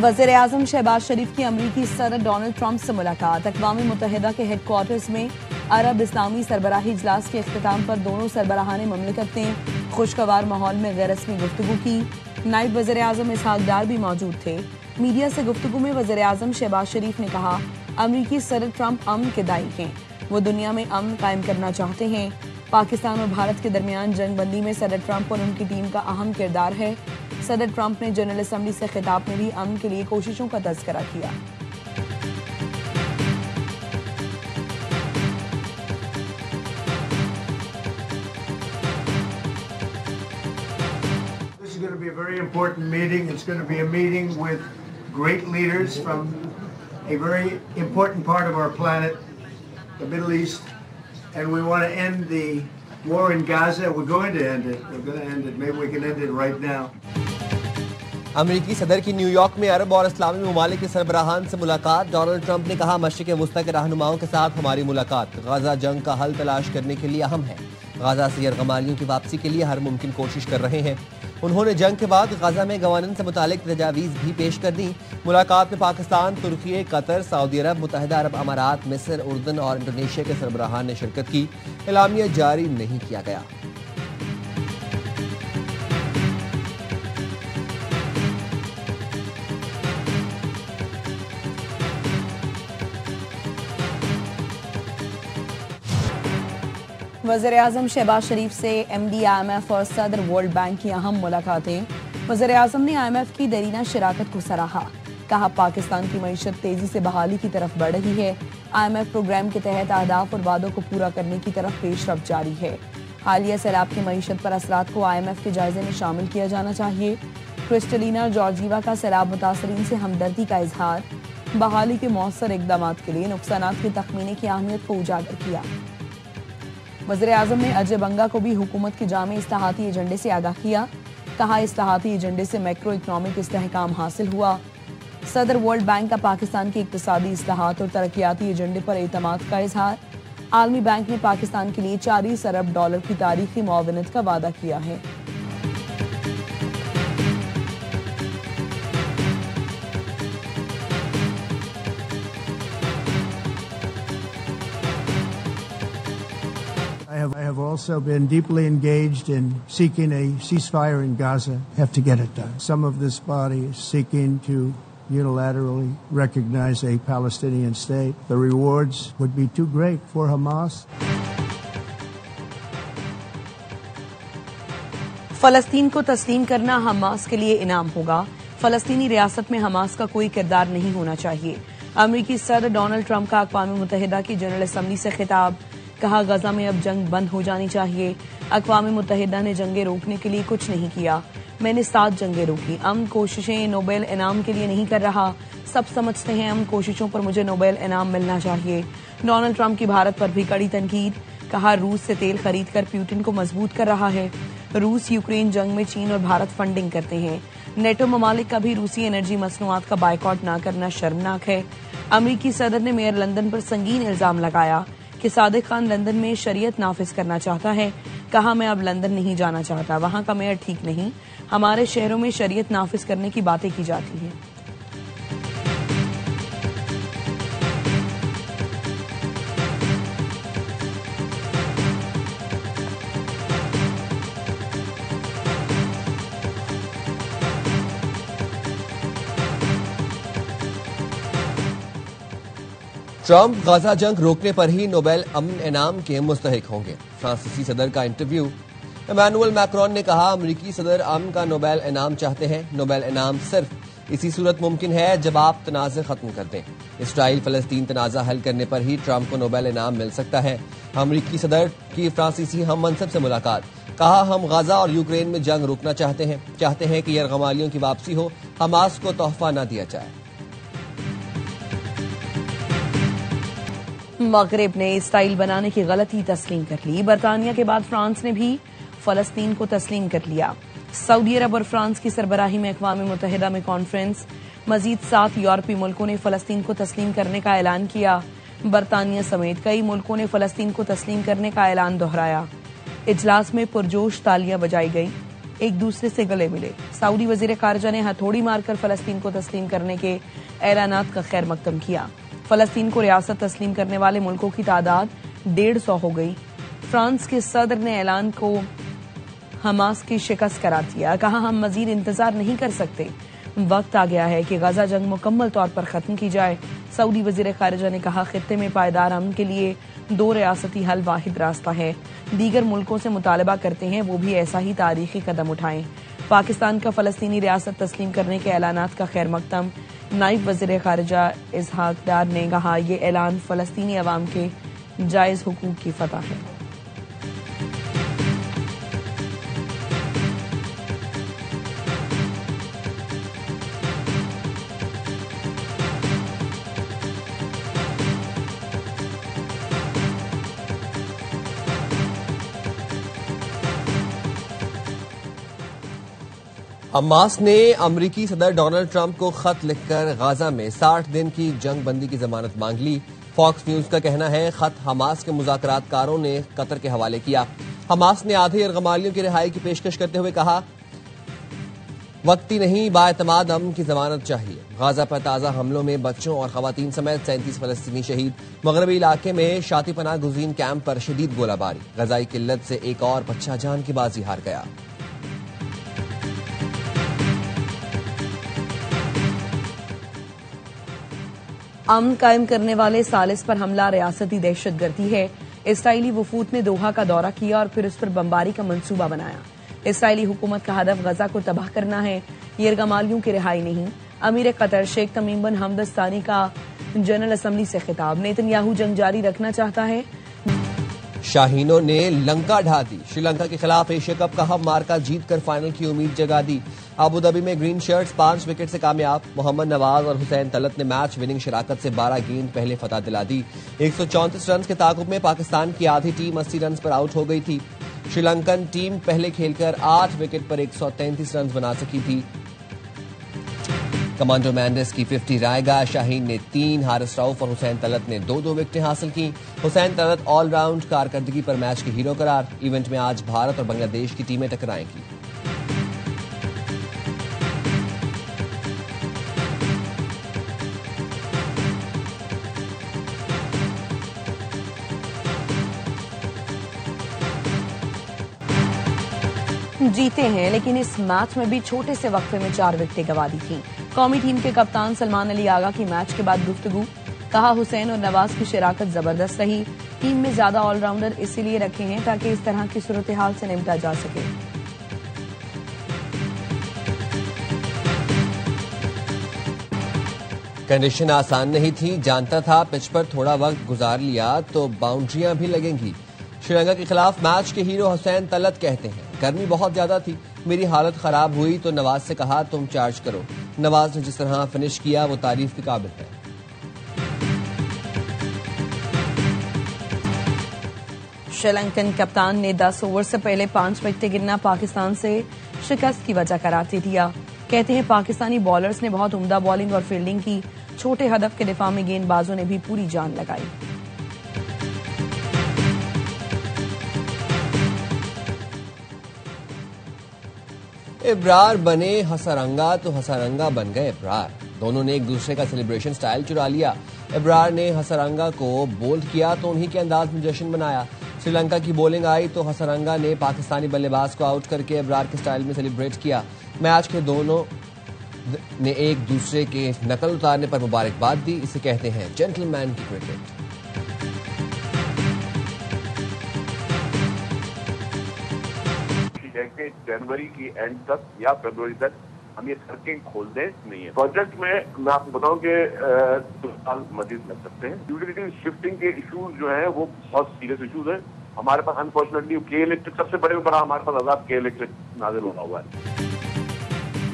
वज़ीर-ए-आज़म शहबाज शरीफ की अमरीकी सदर डोनाल्ड ट्रंप से मुलाकात। अक़वाम मुत्तहिदा के हेडक्वार्टर्स में अरब इस्लामी सरबराही इजलास के इख्तिताम पर दोनों सरबराहान ममलिकत ने खुशगवार माहौल में गैर रस्मी गुफ्तगू की। नायब वज़ीर-ए-आज़म इसहाक डार भी मौजूद थे। मीडिया से गुफ्तगू में वज़ीर-ए-आज़म शहबाज शरीफ ने कहा, अमरीकी सदर ट्रंप अमन के दाई हैं, वो दुनिया में अमन कायम करना चाहते हैं। पाकिस्तान और भारत के दरमियान जंगबंदी में सदर ट्रंप और उनकी टीम का अहम किरदार है। सदर ट्रंप ने जनरल असम्बली से खिताब में भी अमन के लिए कोशिशों का तज़किरा किया। This is going to be a very important meeting. It's going to be a meeting with great leaders from a very important part of our planet, the Middle East, and we want to end the war in Gaza. We're going to end it. We're going to end it. Maybe we can end it right now. अमरीकी सदर की New York में अरब और इस्लामी ममालिक के सरबराहान से मुलाकात। Donald Trump ने कहा, मशरिक़ वुस्ता के रहनुमाओं के साथ हमारी मुलाकात गाजा जंग का हल तलाश करने के लिए अहम है। गाजा से यरगमालियों की वापसी के लिए हर मुमकिन कोशिश कर रहे हैं। उन्होंने जंग के बाद गाजा में गवर्नेंस से मुतालिक तजावीज़ भी पेश कर दी। मुलाकात में पाकिस्तान, तुर्की, कतर, सऊदी अरब, मुत्तहिदा अरब अमारात, मिस्र, उर्दन और इंडोनेशिया के सरबराहान ने शिरकत की। एलामिया जारी नहीं किया गया। वज़ीर-ए-आज़म शहबाज शरीफ से MD IMF और सदर वर्ल्ड बैंक की अहम मुलाकातें। वज़ीर-ए-आज़म ने IMF की दरीना शराकत को सराहा। कहा, पाकिस्तान की मईशत तेजी से बहाली की तरफ बढ़ रही है। IMF प्रोग्राम के तहत अहदाफ और वादों को पूरा करने की तरफ पेशरफ्त जारी है। हालिया सैलाब की मईशत पर असरात को IMF के जायजे में शामिल किया जाना चाहिए। क्रिस्टलिना जॉर्जीवा का सैलाब मुतासरीन से हमदर्दी का इजहार। बहाली के मौसर इकदाम के लिए नुकसानात के तखमीने की अहमियत को उजागर किया। वज़ीर-ए-आज़म ने अजय बंगा को भी हुकूमत के जामे इस्लाहाती एजेंडे से आगाह किया। कहा, इस्लाहाती एजेंडे से मैक्रो इकनॉमिक इस्तेहकाम हासिल हुआ। सदर वर्ल्ड बैंक का पाकिस्तान के इक्तिसादी इस्लाहात और तरक्याती एजेंडे पर एतमाद का इजहार। आलमी बैंक ने पाकिस्तान के लिए $40 अरब की तारीखी मुआवनत का वादा किया है। I have also been deeply engaged in seeking a ceasefire in Gaza. Have to get it done. Some of this body is seeking to unilaterally recognize a Palestinian state. The rewards would be too great for Hamas. फलस्तीन को तस्लीम करना Hamas के लिए इनाम होगा। फलस्तीनी रियासत में Hamas का कोई किरदार नहीं होना चाहिए। अमरीकी सदर डोनाल्ड ट्रंप का अक़वाम मुत्तहिदा की जनरल असम्बली से खिताब। कहा, गजा में अब जंग बंद हो जानी चाहिए। अक़वाम मुत्तहिदा ने जंगें रोकने के लिए कुछ नहीं किया। मैंने 7 जंगें रोकी। अमन कोशिशें नोबेल इनाम के लिए नहीं कर रहा। सब समझते हैं अमन कोशिशों पर मुझे नोबेल इनाम मिलना चाहिए। डोनाल्ड ट्रंप की भारत पर भी कड़ी तनकीद। कहा, रूस से तेल खरीद कर पुतिन को मजबूत कर रहा है। रूस यूक्रेन जंग में चीन और भारत फंडिंग करते हैं। नेटो ममालिक का भी रूसी एनर्जी मसनूआत का बायकॉट न करना शर्मनाक है। अमरीकी सदर ने मेयर लंदन पर संगीन इल्जाम लगाया कि सादिक खान लंदन में शरीयत नाफिज करना चाहता है। कहा, मैं अब लंदन नहीं जाना चाहता, वहां का मेयर ठीक नहीं। हमारे शहरों में शरीयत नाफिज करने की बातें की जाती हैं। ट्रंप गाजा जंग रोकने पर ही नोबेल अमन इनाम के मुस्तहिक होंगे। फ्रांसीसी सदर का इंटरव्यू। इमैनुअल मैक्रोन ने कहा, अमरीकी सदर अमन का नोबेल इनाम चाहते हैं। नोबेल इनाम सिर्फ इसी सूरत मुमकिन है जब आप तनाज़े खत्म कर दें। इसराइल फलस्तीन तनाज़ा हल करने पर ही ट्रंप को नोबेल इनाम मिल सकता है। अमरीकी सदर की फ्रांसीसी हम मनसब से मुलाकात। कहा, हम गाजा और यूक्रेन में जंग रोकना चाहते हैं कि यरगमालियों की वापसी हो, हमास को तोहफा न दिया जाए। मगरिब ने इसराइल बनाने की गलती तस्लीम कर ली। बरतानिया के बाद फ्रांस ने भी फलस्तीन को तस्लीम कर लिया। सऊदी अरब और फ्रांस की सरबराही में अक़वाम मुत्तहिदा में कॉन्फ्रेंस। मजीद 7 यूरोपीय मुल्कों ने फलस्तीन को तस्लीम करने का ऐलान किया। बरतानिया समेत कई मुल्कों ने फलस्तीन को तस्लीम करने का ऐलान दोहराया। इजलास में पुरजोश तालियां बजाई गई। एक दूसरे से गले मिले। सऊदी वजीर खारजा ने हथौड़ी मारकर फलस्तीन को तस्लीम करने के ऐलानात का खैर मकदम किया। फलस्तीन को रियासत तस्लीम करने वाले मुल्कों की तादाद 150 हो गई। फ्रांस के सदर ने ऐलान को हमास की शिकस्त करार दिया। कहा, हम मजीद इंतजार नहीं कर सकते, वक्त आ गया है कि गजा जंग मुकम्मल तौर पर खत्म की जाए। सऊदी वजीर खारजा ने कहा, खित्ते में पायदार अमन के लिए 2 रियासती हल वाहिद रास्ता है। दीगर मुल्कों से मुतालबा करते हैं वो भी ऐसा ही तारीखी कदम उठाएं। पाकिस्तान का फलस्तीनी रियासत तस्लीम करने के ऐलानात का खैर मकदम नायब वजीर खारजा इसहाक डार ने कहा, ये ऐलान फलस्तीनी अवाम के जायज हुकूक की फतह है। हमास ने अमरीकी सदर डोनाल्ड ट्रंप को खत लिखकर गाजा में 60 दिन की जंग बंदी की जमानत मांग ली। फॉक्स न्यूज का कहना है, खत हमास के मुज़ाकरातकारों ने कतर के हवाले किया। हमास ने आधे यरगमालियों की रिहाई की पेशकश करते हुए कहा, वक्ती नहीं, बाएतमाद अमन की जमानत चाहिए। गाजा पर ताजा हमलों में बच्चों और खवातीन समेत 37 फलस्तीनी शहीद। मगरबी इलाके में शाती पनाह गुज़ीन कैंप पर शदीद गोलाबारी। गजाई किल्लत से एक और बच्चा जान की बाजी हार गया। अमन कायम करने वाले सालिस पर हमला रियासती दहशतगर्दी है। इसराइली वफूद ने दोहा का दौरा किया और फिर उस पर बमबारी का मंसूबा बनाया। इसराइली हुकूमत का हदफ गजा को तबाह करना है, यरगमालियों की रिहाई नहीं। अमीर कतर शेख तमीम बिन हमद सानी का जनरल असम्बली से खिताब, नेतन्याहू जंग जारी रखना चाहता है। शाहीनों ने लंका ढा दी। श्रीलंका के खिलाफ एशिया कप का हम मार्का जीतकर फाइनल की उम्मीद जगा दी। अबू धाबी में ग्रीन शर्ट्स 5 विकेट से कामयाब। मोहम्मद नवाज और हुसैन तलत ने मैच विनिंग शराकत से 12 गेंद पहले फतह दिला दी। 134 रन के ताकुब में पाकिस्तान की आधी टीम 80 रन पर आउट हो गई थी। श्रीलंकन टीम पहले खेलकर 8 विकेट पर 133 रन बना सकी थी। कमांडो मैंडिस की 50 रायगा। शाहीन ने 3, हारिस रऊफ और हुसैन तलत ने 2-2 विकेटें हासिल की। हुसैन तलत ऑलराउंड कारकर्दगी पर मैच के हीरो करार। इवेंट में आज भारत और बांग्लादेश की टीमें टकराएंगी। जीते हैं, लेकिन इस मैच में भी छोटे से वक्फे में 4 विकेटें गंवा दी थी। कौमी टीम के कप्तान सलमान अली आगा की मैच के बाद गुफ्तगू, कहा, हुसैन और नवाज की शराकत जबरदस्त रही। टीम में ज्यादा ऑलराउंडर इसीलिए रखे हैं ताकि इस तरह की सूरत हाल से निपटा जा सके। कंडीशन आसान नहीं थी, जानता था पिच पर थोड़ा वक्त गुजार लिया तो बाउंड्रियां भी लगेंगी। श्रीलंका के खिलाफ मैच के हीरो हुसैन तलत कहते हैं, गर्मी बहुत ज्यादा थी, मेरी हालत खराब हुई तो नवाज से कहा तुम चार्ज करो। नवाज ने जिस तरह फिनिश किया वो तारीफ के काबिल है। श्रीलंकन कप्तान ने 10 ओवर से पहले 5 विकेटें गिरना पाकिस्तान से शिकस्त की वजह करार दे दिया। कहते हैं, पाकिस्तानी बॉलर्स ने बहुत उम्दा बॉलिंग और फील्डिंग की। छोटे हदफ के दिफा में गेंदबाजों ने भी पूरी जान लगाई। इब्रार बने हसारंगा तो हसारंगा बन गए इब्रार। दोनों ने एक दूसरे का सेलिब्रेशन स्टाइल चुरा लिया। इब्रार ने हसारंगा को बोल्ड किया तो उन्हीं के अंदाज में जश्न मनाया। श्रीलंका की बॉलिंग आई तो हसारंगा ने पाकिस्तानी बल्लेबाज को आउट करके इब्रार के स्टाइल में सेलिब्रेट किया। मैच के दोनों ने एक दूसरे के नकल उतारने पर मुबारकबाद दी। इसे कहते हैं जेंटलमैन की क्रिकेट। जनवरी की एंड तक या फरवरी तक हम ये सड़कें खोल दें नहीं है। प्रोजेक्ट में मैं आपको बताऊं कि 2 साल मजीद लग सकते हैं। यूटिलिटी शिफ्टिंग के इश्यूज जो हैं वो बहुत सीरियस इश्यूज हैं। हमारे पास अनफॉर्चुनेटली के इलेक्ट्रिक सबसे बड़े में बड़ा हमारे पास आजाद के इलेक्ट्रिक नाजिल होना हुआ है।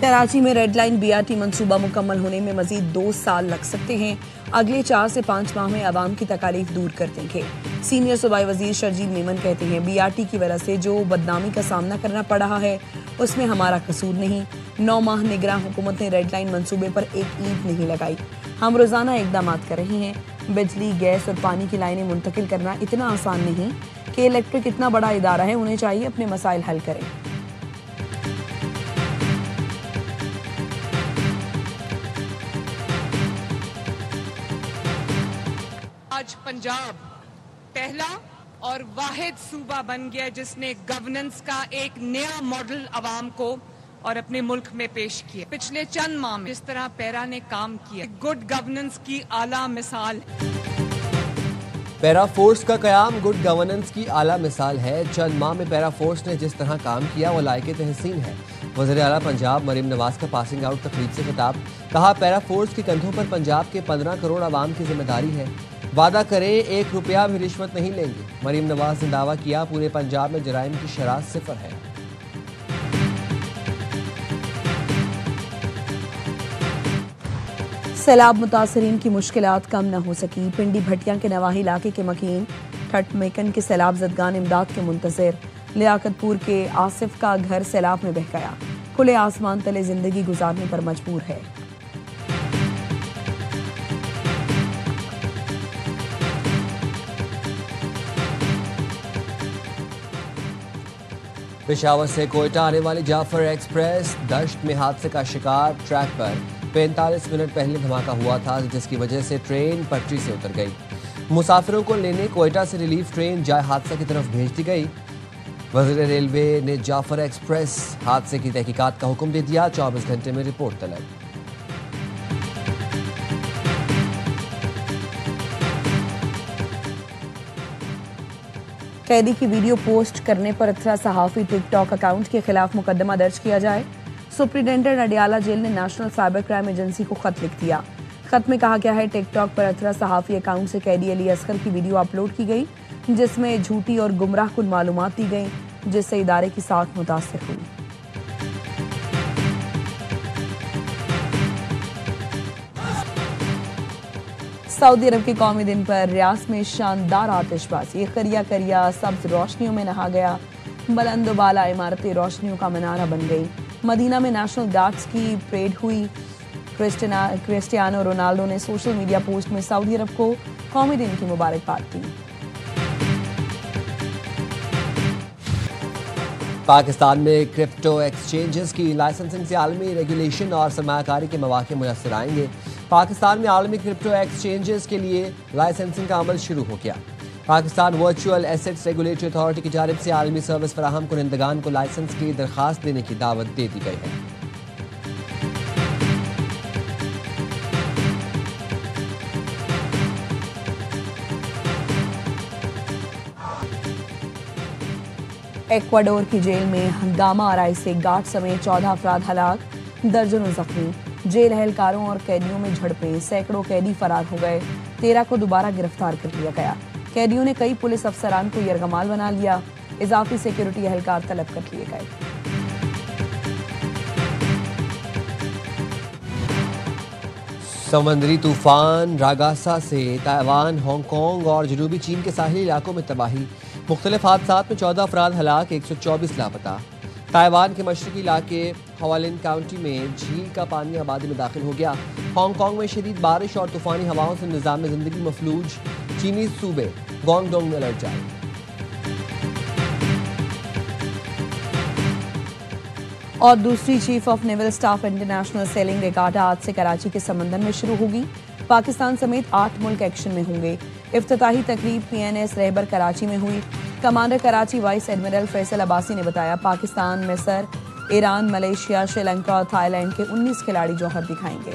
कराची में रेड लाइन बीआरटी मंसूबा मुकम्मल होने में मजीद 2 साल लग सकते हैं। अगले 4 से 5 माह में आवाम की तकालीफ दूर कर देंगे। सीनियर सूबाई वजीर शर्जील मेमन कहते हैं, बीआरटी की वजह से जो बदनामी का सामना करना पड़ रहा है उसमें हमारा कसूर नहीं। 9 माह निगरान हुकूमत ने रेड लाइन मंसूबे पर एक ईंट नहीं लगाई। हम रोजाना इकदाम कर रहे हैं। बिजली, गैस और पानी की लाइनें मुंतकिल करना इतना आसान नहीं कि इलेक्ट्रिक इतना बड़ा इदारा है, उन्हें चाहिए अपने मसाइल हल करें। आज पंजाब पहला और वाहिद सूबा बन गया जिसने गवर्नेंस का एक नया मॉडल आवाम को और अपने मुल्क में पेश किया। पिछले चंद माह में जिस तरह पैरा ने काम किया, गुड गवर्नेंस की आला मिसाल। पैरा फोर्स का कयाम गुड गवर्नेंस की आला मिसाल है। चंद माह में पैरा फोर्स ने जिस तरह काम किया वो लायक तहसीन है। वज़ीर आला पंजाब मरीम नवाज का पासिंग आउट तकरीब से खिताब। कहा, पैरा फोर्स के कंधों पर पंजाब के 15 करोड़ आवाम की जिम्मेदारी है। वादा करें 1 रुपया भी रिश्वत नहीं लेंगे। मरीम नवाज ने दावा किया, पूरे पंजाब में जराइम की शरह 0 है। सैलाब मुतासरीन की मुश्किलात कम न हो सकी। पिंडी भटिया के नवाही इलाके के मकीन ठट मेकन के सैलाब जदगान इमदाद के मुंतज़िर। लियाकतपुर के आसिफ का घर सैलाब में बह गया। खुले आसमान तले जिंदगी गुजारने पर मजबूर है। पेशावर से कोयटा आने वाली जाफर एक्सप्रेस दश्त में हादसे का शिकार। ट्रैक पर 45 मिनट पहले धमाका हुआ था जिसकी वजह से ट्रेन पटरी से उतर गई। मुसाफिरों को लेने कोयटा से रिलीफ ट्रेन जाए हादसा की तरफ भेज दी गई। वज़ीर रेलवे ने जाफर एक्सप्रेस हादसे की तहकीकात का हुक्म दे दिया। 24 घंटे में रिपोर्ट तलब। कैदी की वीडियो पोस्ट करने पर अथरा सहाफी टिकटॉक अकाउंट के खिलाफ मुकदमा दर्ज किया जाए। सुप्रिंटेंडेंट अडियाला जेल ने नेशनल साइबर क्राइम एजेंसी को खत लिख दिया। खत में कहा गया है, टिकटॉक पर अथरा सहाफी अकाउंट से कैदी अली असगर की वीडियो अपलोड की गई जिसमें झूठी और गुमराह कुन मालूमात दी गई जिससे इदारे की साख मुतासिर हुई। सऊदी अरब के कौमी दिन पर रियास में शानदार आतिशबाजी। करिया करिया सब्ज रोशनियों में नहा गया। बुलंद बाला इमारतें रोशनियों का मीनारा बन गई। मदीना में नेशनल गार्ड्स की परेड हुई। क्रिस्टियानो रोनाल्डो ने सोशल मीडिया पोस्ट में सऊदी अरब को कौमी दिन की मुबारकबाद दी। पाकिस्तान में क्रिप्टो एक्सचेंजेस की लाइसेंसिंग से आलमी रेगुलेशन और सरमायाकारी के मौके मुयस्सर आएंगे। पाकिस्तान में आलमी क्रिप्टो एक्सचेंजेस के लिए लाइसेंसिंग का अमल शुरू हो गया। Pakistan virtual assets regulatory authority की जानिब से आलमी सर्विस फराहम कुनिंदगान को लाइसेंस की दरखास्त देने की दावत दे दी गई है। एक्वाडोर की जेल में हंगामा आराई से गार्ड समेत 14 अफराद हलाक, दर्जनों जख्मी। जेल एहलकारों और कैदियों में झड़पें, सैकड़ों कैदी फरार हो गए। 13 को दोबारा गिरफ्तार कर लिया गया। कैदियों ने कई पुलिस अफसरान को यरगमाल बना लिया। इजाफी सिक्योरिटी एहलकार तलब कर लिए गए। समुद्री तूफान रागासा से ताइवान, हांगकांग और जनूबी चीन के साहिली इलाकों में तबाही। मुख्तलिफ हादसात में 14 अफराद हलाक, 124 लापता। ताइवान के मशरकी इलाके हवालिन काउंटी में झील का पानी आबादी में दाखिल हो गया। हांगकांग में शदीद बारिश और तूफानी हवाओं से निज़ाम जिंदगी मफलूज। चीनी सूबे गुआंगडोंग में अलर्ट जारी। और दूसरी chief of naval staff international selling regatta आज से कराची के समंदर में शुरू होगी। पाकिस्तान समेत 8 मुल्क एक्शन में होंगे। इफ्तिताही तकरीब PNS रहबर कराची में हुई। Commander Karachi vice admiral Faisal Abbasi ने बताया, पाकिस्तान, मिस्र, ईरान, मलेशिया, श्रीलंका और थाईलैंड के 19 खिलाड़ी जौहर दिखाएंगे।